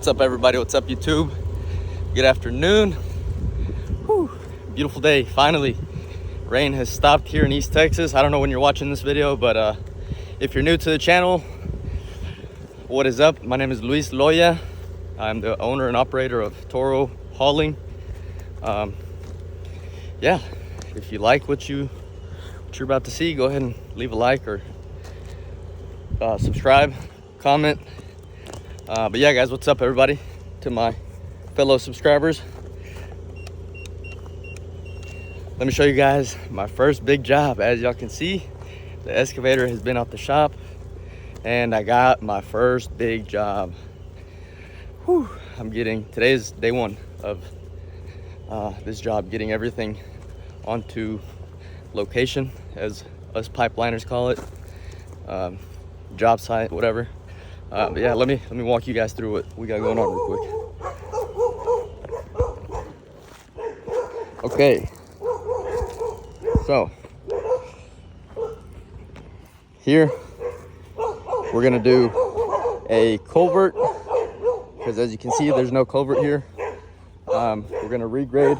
up, everybody? What's up, YouTube? Good afternoon. Whew. Beautiful day, finally. Rain has stopped here in East Texas. I don't know when you're watching this video, but if you're new to the channel, what is up? My name is Luis Loya. I'm the owner and operator of Toro Hauling. Yeah, if you like what you're about to see, go ahead and leave a like or subscribe, comment. But yeah, guys, what's up, everybody? To my fellow subscribers, let me show you guys my first big job. As y'all can see, the excavator has been out the shop and I got my first big job. Whew. Today's day one of this job, getting everything onto location, as us pipeliners call it, job site, whatever. But yeah, let me walk you guys through what we got going on real quick. Okay, so here we're gonna do a culvert, because as you can see, there's no culvert here. We're gonna regrade.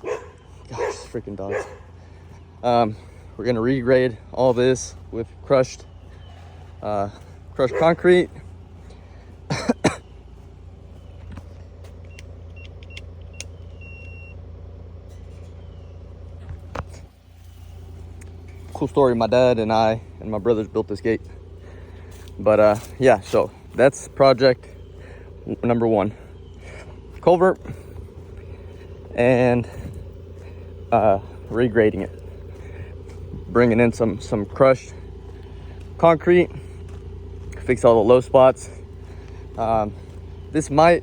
Gosh, freaking dogs. We're gonna regrade all this with crushed concrete. Cool story. My dad and I and my brothers built this gate. But yeah, so that's project number one. Culvert and regrading it. Bringing in some crushed concrete. Fix all the low spots. This might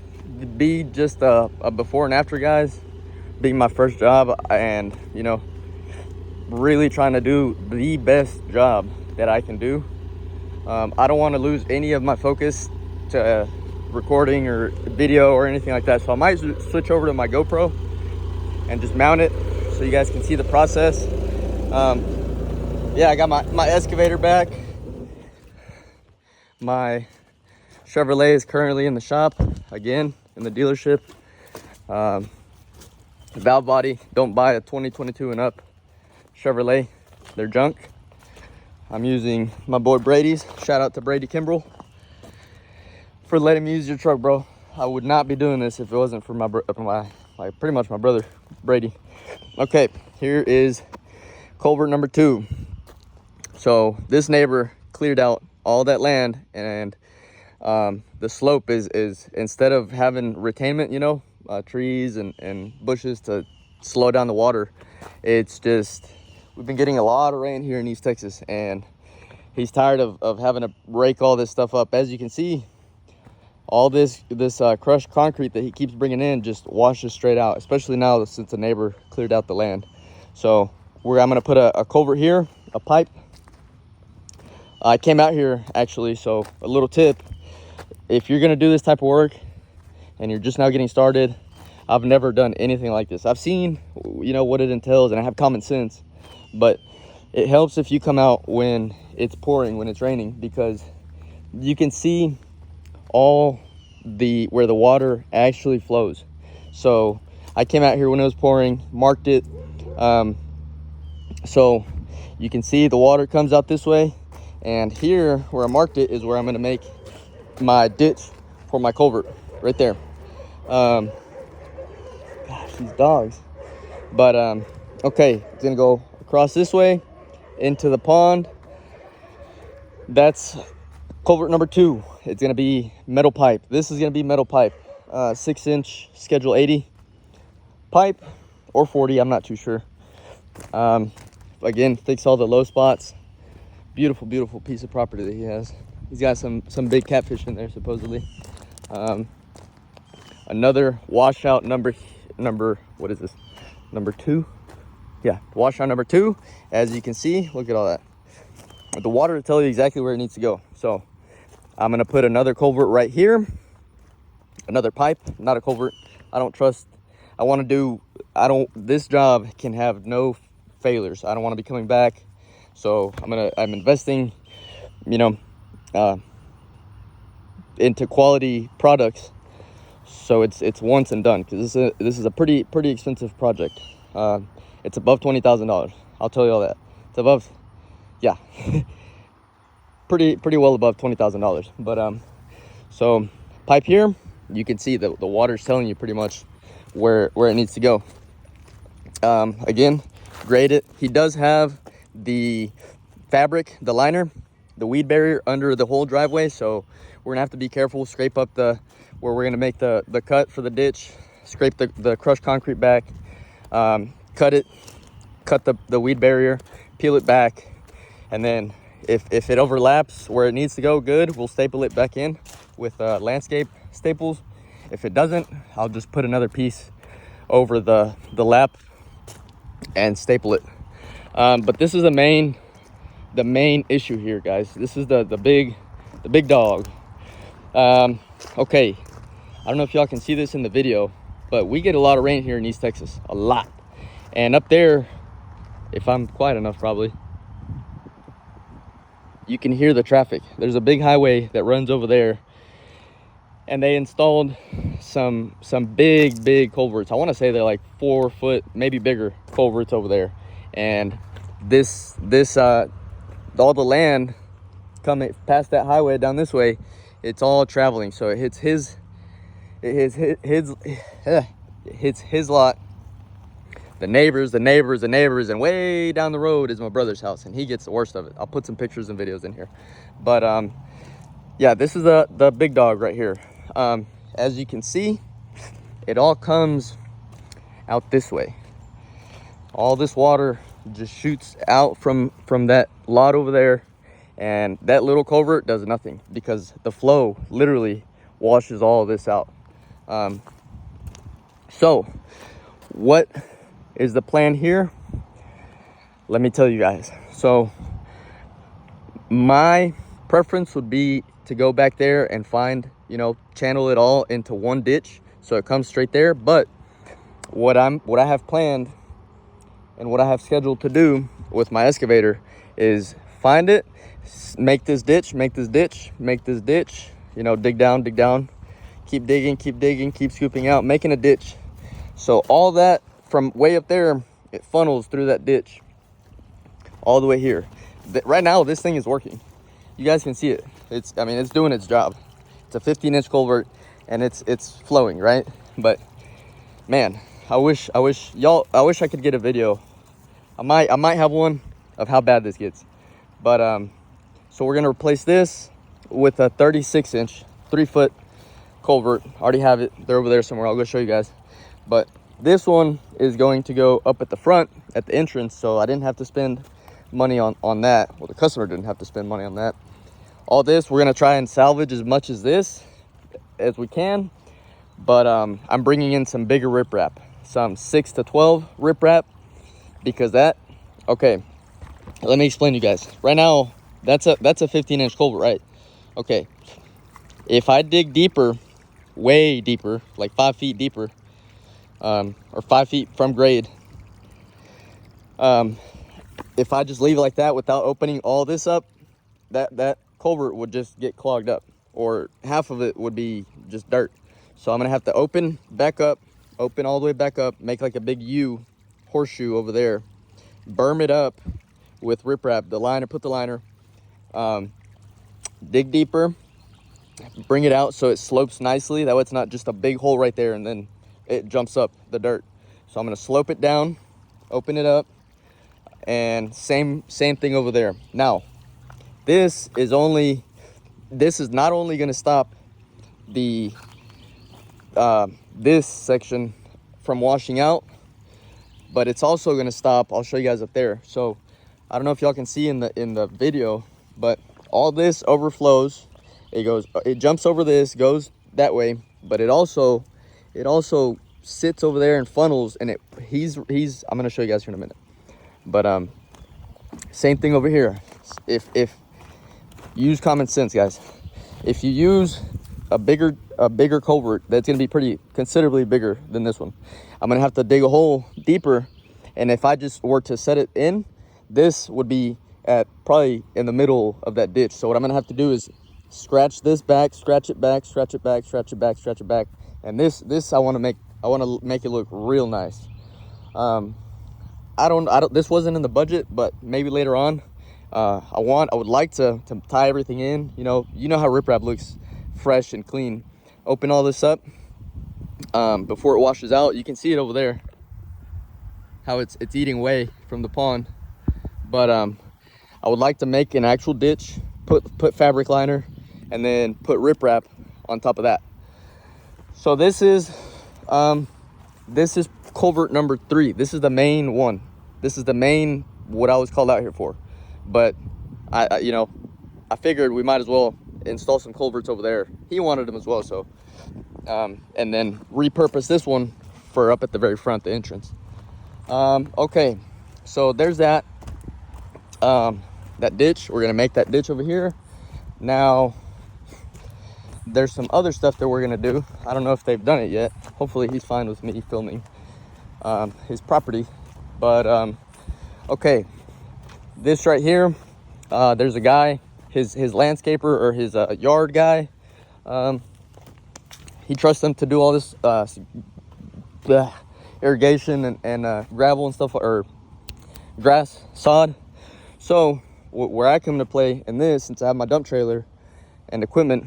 be just a before and after, guys, being my first job, and you know, really trying to do the best job that I can do. I don't want to lose any of my focus to recording or video or anything like that, so I might switch over to my GoPro and just mount it so you guys can see the process. Yeah, I got my excavator back. My Chevrolet is currently in the shop, again, in the dealership. Valve body, don't buy a 2022 and up Chevrolet, they're junk. I'm using my boy Brady's. Shout out to Brady Kimbrell for letting me use your truck, bro. I would not be doing this if it wasn't for pretty much my brother Brady. Okay, here is culvert number 2. So this neighbor cleared out all that land, and the slope is instead of having retainment, you know, trees and bushes to slow down the water, it's just, we've been getting a lot of rain here in East Texas, and he's tired of having to rake all this stuff up. As you can see, all this crushed concrete that he keeps bringing in just washes straight out, especially now since the neighbor cleared out the land. So I'm gonna put a culvert here, a pipe. I came out here actually, so a little tip: if you're gonna do this type of work and you're just now getting started, I've never done anything like this. I've seen, you know, what it entails, and I have common sense, but it helps if you come out when it's pouring, when it's raining, because you can see where the water actually flows. So I came out here when it was pouring, marked it, so you can see the water comes out this way. And here where I marked it is where I'm going to make my ditch for my culvert, right there. Gosh, these dogs. But okay, it's going to go across this way into the pond. That's culvert number 2. It's going to be metal pipe. This is going to be metal pipe, 6-inch schedule 80 pipe, or 40, I'm not too sure. Again, fix all the low spots. Beautiful, beautiful piece of property that he has. He's got some big catfish in there, supposedly. Another washout number, what is this? Number 2? Yeah, washout number 2. As you can see, look at all that. The water will tell you exactly where it needs to go. So I'm gonna put another culvert right here. Another pipe, not a culvert. This job can have no failures. I don't want to be coming back. So I'm investing, you know, into quality products So it's once and done, because this is a pretty expensive project. It's above $20,000. I'll tell you all that. It's above, yeah, pretty well above $20,000. But so pipe here, you can see that the water's telling you pretty much where it needs to go. Again, grade it. He does have the fabric, the liner, the weed barrier under the whole driveway, so we're gonna have to be careful. Scrape up where we're gonna make the cut for the ditch, scrape the crushed concrete back, cut the weed barrier, peel it back, and then if it overlaps where it needs to go, good, we'll staple it back in with landscape staples. If it doesn't, I'll just put another piece over the lap and staple it. But this is the main issue here, guys. This is the big dog. Okay, I don't know if y'all can see this in the video, but we get a lot of rain here in East Texas, a lot. And up there, if I'm quiet enough, probably you can hear the traffic. There's a big highway that runs over there, and they installed some big culverts. I want to say they're like 4 foot, maybe bigger culverts over there. And this all the land coming past that highway down this way, it's all traveling, so it hits his lot, the neighbors, and way down the road is my brother's house, and he gets the worst of it. I'll put some pictures and videos in here. But yeah, this is the big dog right here. As you can see, it all comes out this way. All this water just shoots out from that lot over there, and that little culvert does nothing because the flow literally washes all of this out. So what is the plan here? Let me tell you guys. So my preference would be to go back there and find, channel it all into one ditch so it comes straight there. But what I have planned and what I have scheduled to do with my excavator is find it, make this ditch, dig down, keep digging, keep scooping out, making a ditch. So all that from way up there, it funnels through that ditch all the way here. Right now, this thing is working. You guys can see it. It's doing its job. It's a 15-inch culvert, and it's flowing, right? But man, I wish I could get a video. I might have one of how bad this gets. But so we're gonna replace this with a 36-inch, 3-foot culvert. I already have it. They're over there somewhere. I'll go show you guys. But this one is going to go up at the front, at the entrance, so I didn't have to spend money on that. Well, the customer didn't have to spend money on that. All this, we're gonna try and salvage as much as this as we can. But I'm bringing in some bigger riprap, some 6 to 12 riprap, because okay, let me explain to you guys. Right now, that's a 15-inch culvert, right? Okay, if I dig deeper, way deeper, like 5 feet deeper, or 5 feet from grade, if I just leave it like that without opening all this up, that culvert would just get clogged up, or half of it would be just dirt. So I'm gonna have to open all the way back up, make like a big U horseshoe over there, berm it up with riprap, put the liner, dig deeper, bring it out so it slopes nicely. That way it's not just a big hole right there and then it jumps up the dirt. So I'm gonna slope it down, open it up, and same thing over there. Now, this is not only gonna stop this section from washing out, but it's also gonna stop, I'll show you guys up there. So I don't know if y'all can see in the video, but all this overflows. It jumps over this, goes that way, but it also sits over there and funnels, and I'm gonna show you guys here in a minute. But same thing over here. If use common sense, guys. If you use a bigger culvert, that's gonna be considerably bigger than this one. I'm gonna have to dig a hole deeper, and if I just were to set it in, this would be at probably in the middle of that ditch. So what I'm gonna have to do is scratch this back, scratch it back, scratch it back, scratch it back, scratch it back. And this I want to make it look real nice. I don't this wasn't in the budget, but maybe later on. I would like to tie everything in. You know how riprap looks fresh and clean. Open all this up before it washes out. You can see it over there, how it's eating away from the pond. But I would like to make an actual ditch, put fabric liner, and then put riprap on top of that. So this is culvert number 3. This is the main one. This is the main, what I was called out here for. But I figured we might as well install some culverts over there. He wanted them as well, so and then repurpose this one for up at the very front, the entrance. Okay, so there's that ditch. We're gonna make that ditch over here. Now there's some other stuff that we're gonna do. I don't know if they've done it yet. Hopefully he's fine with me filming his property. But okay, this right here, there's a guy, his landscaper or his yard guy. He trusts them to do all this irrigation and gravel and stuff, or grass, sod. So where I come into play in this, since I have my dump trailer and equipment,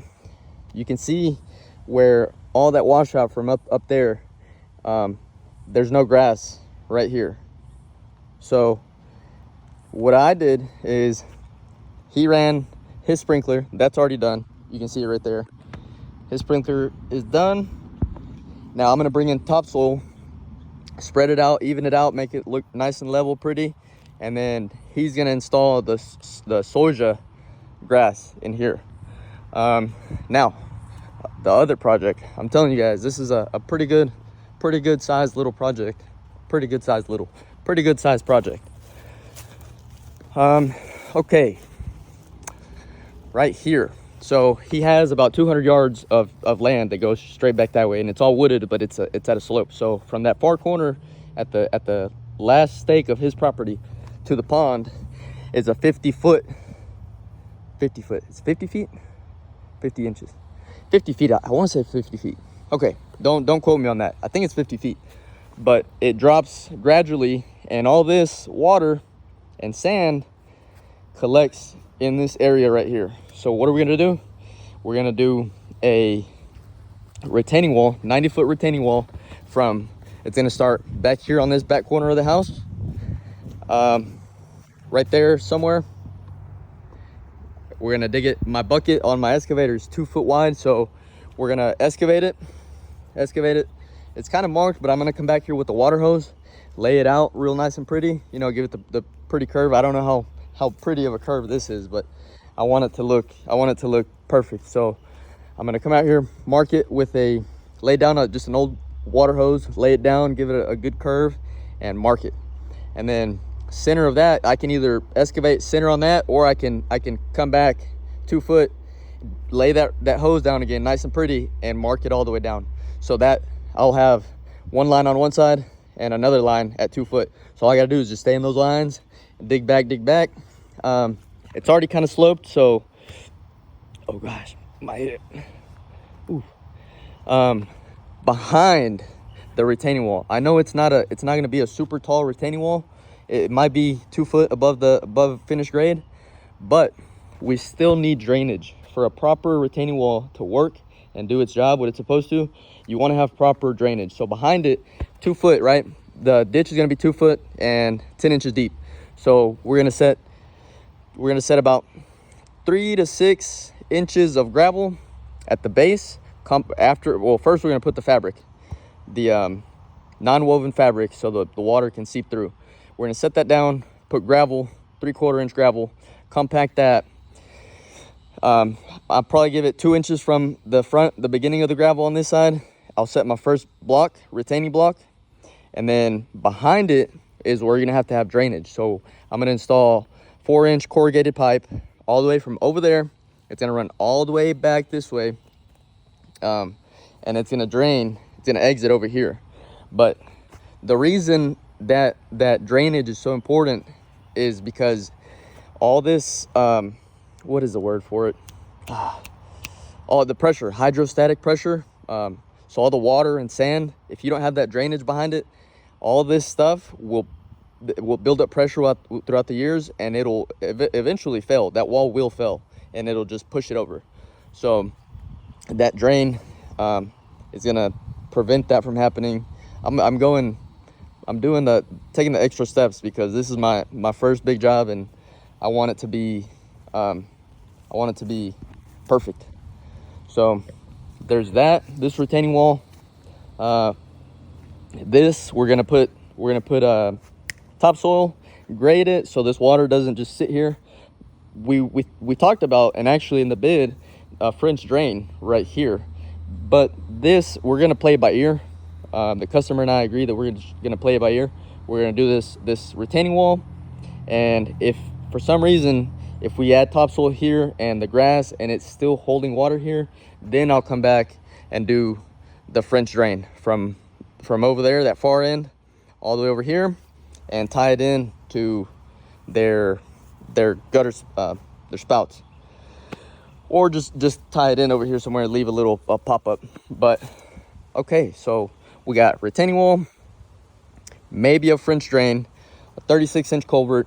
you can see where all that washout from up there, there's no grass right here. So what I did is he ran his sprinkler. That's already done. You can see it right there. His sprinkler is done. Now I'm gonna bring in topsoil, spread it out, even it out, make it look nice and level, pretty. And then he's gonna install the soja grass in here. Now the other project, I'm telling you guys, this is a pretty good sized little project. Pretty good sized project. Okay, right here. So he has about 200 yards of land that goes straight back that way, and it's all wooded, but it's at a slope. So from that far corner at the last stake of his property to the pond is a 50 foot. It's 50 feet, 50 inches, 50 feet. I want to say 50 feet. Okay, don't quote me on that. I think it's 50 feet, but it drops gradually, and all this water and sand collects in this area right here. So what are we gonna do? We're gonna do a retaining wall, 90-foot retaining wall from, it's gonna start back here on this back corner of the house, right there somewhere. We're gonna dig it. My bucket on my excavator is 2 foot wide, so we're gonna excavate it. It's kind of marked, but I'm gonna come back here with the water hose, lay it out real nice and pretty, you know, give it the pretty curve. I don't know how pretty of a curve this is, but I want it to look perfect. So I'm gonna come out here, mark it with lay down just an old water hose, lay it down, give it a good curve, and mark it. And then center of that, I can either excavate center on that, or I can come back 2 foot, lay that hose down again nice and pretty, and mark it all the way down, so that I'll have one line on one side and another line at 2 foot. So all I gotta do is just stay in those lines and dig back. It's already kind of sloped, so oh gosh, my head. Ooh. Behind the retaining wall, I know it's not going to be a super tall retaining wall. It might be 2 foot above finished grade, but we still need drainage for a proper retaining wall to work and do its job, what it's supposed to. You want to have proper drainage. So behind it, 2 foot, right? The ditch is going to be 2 foot and 10 inches deep. So we're going to set about 3 to 6 inches of gravel at the base. First we're going to put the fabric, the non-woven fabric, so the water can seep through. We're going to set that down, put gravel, 3/4 inch gravel, compact that. I'll probably give it 2 inches from the beginning of the gravel on this side. I'll set my first block, retaining block, and then behind it is where you're going to have drainage. So I'm going to install 4-inch corrugated pipe all the way from over there. It's going to run all the way back this way, and it's going to drain. It's going to exit over here. But the reason that drainage is so important is because all this, what is the word for it? all the pressure, hydrostatic pressure. So all the water and sand, if you don't have that drainage behind it, all this stuff will build up pressure throughout the years, and it'll eventually fail. That wall will fail, and it'll just push it over. So that drain is gonna prevent that from happening. I'm taking the extra steps because this is my first big job, and I want it to be perfect. So there's this retaining wall. This we're gonna put topsoil, grade it so this water doesn't just sit here. We talked about, and actually in the bid, a French drain right here, but this we're gonna play by ear. The customer and I agree that we're just gonna play it by ear. We're gonna do this retaining wall, and if for some reason if we add topsoil here and the grass and it's still holding water here, then I'll come back and do the French drain from over there, that far end, all the way over here, and tie it in to their gutters, their spouts, or just tie it in over here somewhere and leave a little pop-up. But okay, so we got retaining wall, maybe a French drain, a 36-inch culvert,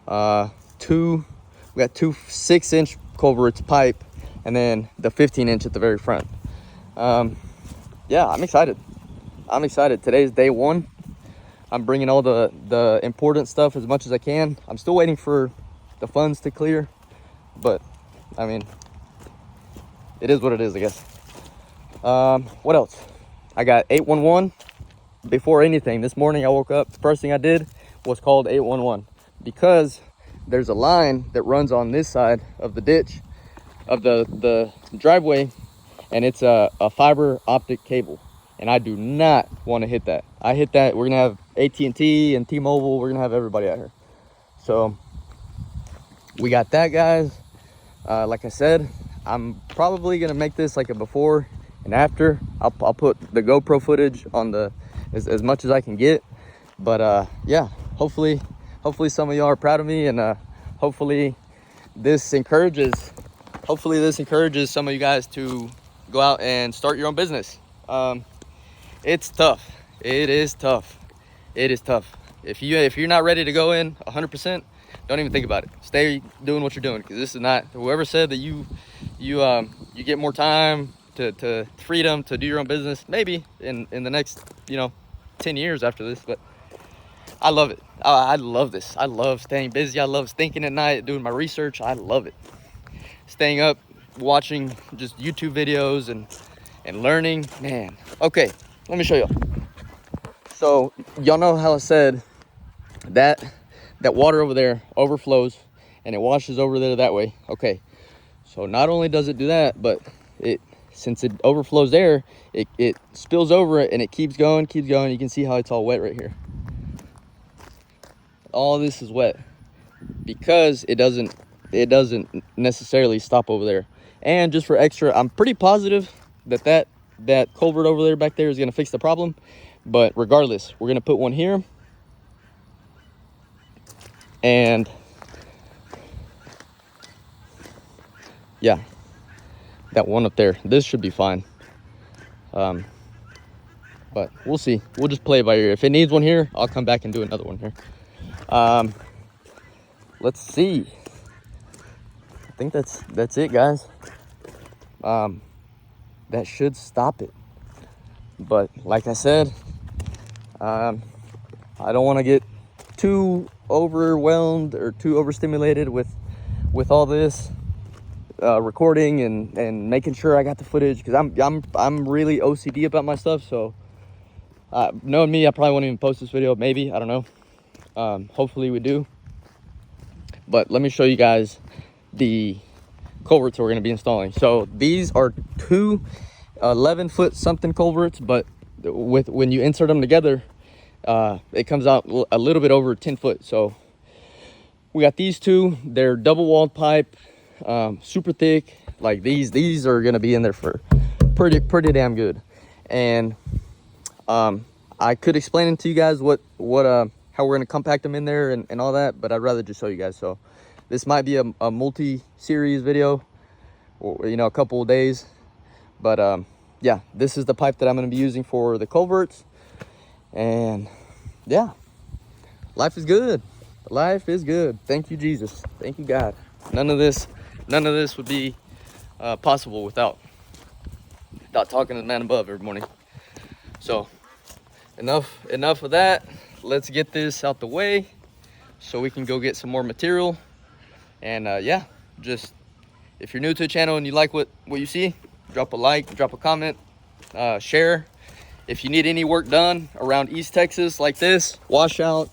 we got two 6-inch culverts pipe, and then the 15-inch at the very front. Yeah, I'm excited. Today's day one. I'm bringing all the important stuff as much as I can. I'm still waiting for the funds to clear, but I mean, it is what it is, I guess. What else? I got 811. Before anything, this morning I woke up, the first thing I did was called 811 because there's a line that runs on this side of the ditch of the driveway, and it's a fiber optic cable, and I do not want to hit that. I hit that, we're gonna have AT&T and T-Mobile, we're gonna have everybody out here. So we got that, guys. Like I said, I'm probably gonna make this like a before and after. I'll put the GoPro footage on as much as I can get, but yeah, hopefully some of y'all are proud of me, and hopefully this encourages some of you guys to go out and start your own business. It's tough. It is tough. If you're not ready to go in 100%, don't even think about it. Stay doing what you're doing, because this is not, whoever said that you get more time to freedom to do your own business, maybe in the next 10 years after this, but I love it. I love this. I love staying busy. I love thinking at night, doing my research. I love it. Staying up, watching just YouTube videos and learning, man. Okay, let me show y'all. So y'all know how I said that water over there overflows and it washes over there that way. Okay, so not only does it do that, but since it overflows there, it spills over it and it keeps going. You can see how it's all wet right here. All this is wet because it doesn't necessarily stop over there. And just for extra, I'm pretty positive that culvert over there back there is going to fix the problem. But regardless, we're going to put one here, and yeah, that one up there, this should be fine. But we'll see. We'll just play it by ear. If it needs one here, I'll come back and do another one here. Let's see. I think that's it, guys. That should stop it. But like I said, I don't want to get too overwhelmed or too overstimulated with all this recording and making sure I got the footage, because I'm really OCD about my stuff. So knowing me, I probably won't even post this video. Maybe, I don't know. Hopefully we do. But let me show you guys the culverts we're going to be installing. So these are two 11-foot something culverts, but when you insert them together, it comes out a little bit over 10 foot. So we got these two. They're double walled pipe, super thick. Like these are going to be in there for pretty damn good. And I could explain it to you guys how we're going to compact them in there and all that, but I'd rather just show you guys. So this might be a multi-series video, or a couple of days. But yeah, this is the pipe that I'm going to be using for the culverts. And yeah, life is good. Life is good. Thank you, Jesus. Thank you, God. None of this would be possible without talking to the man above every morning. So enough of that. Let's get this out the way so we can go get some more material. And yeah, just if you're new to the channel and you like what you see, drop a like, drop a comment, share. If you need any work done around East Texas like this, washout,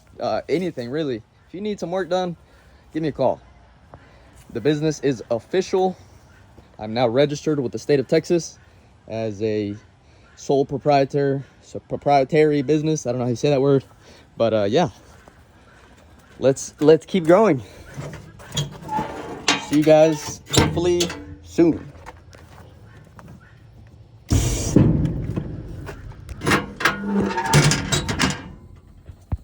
anything really, if you need some work done, give me a call. The business is official. I'm now registered with the state of Texas as a sole proprietor. So proprietary business. I don't know how you say that word, but yeah, let's keep growing. See you guys hopefully soon.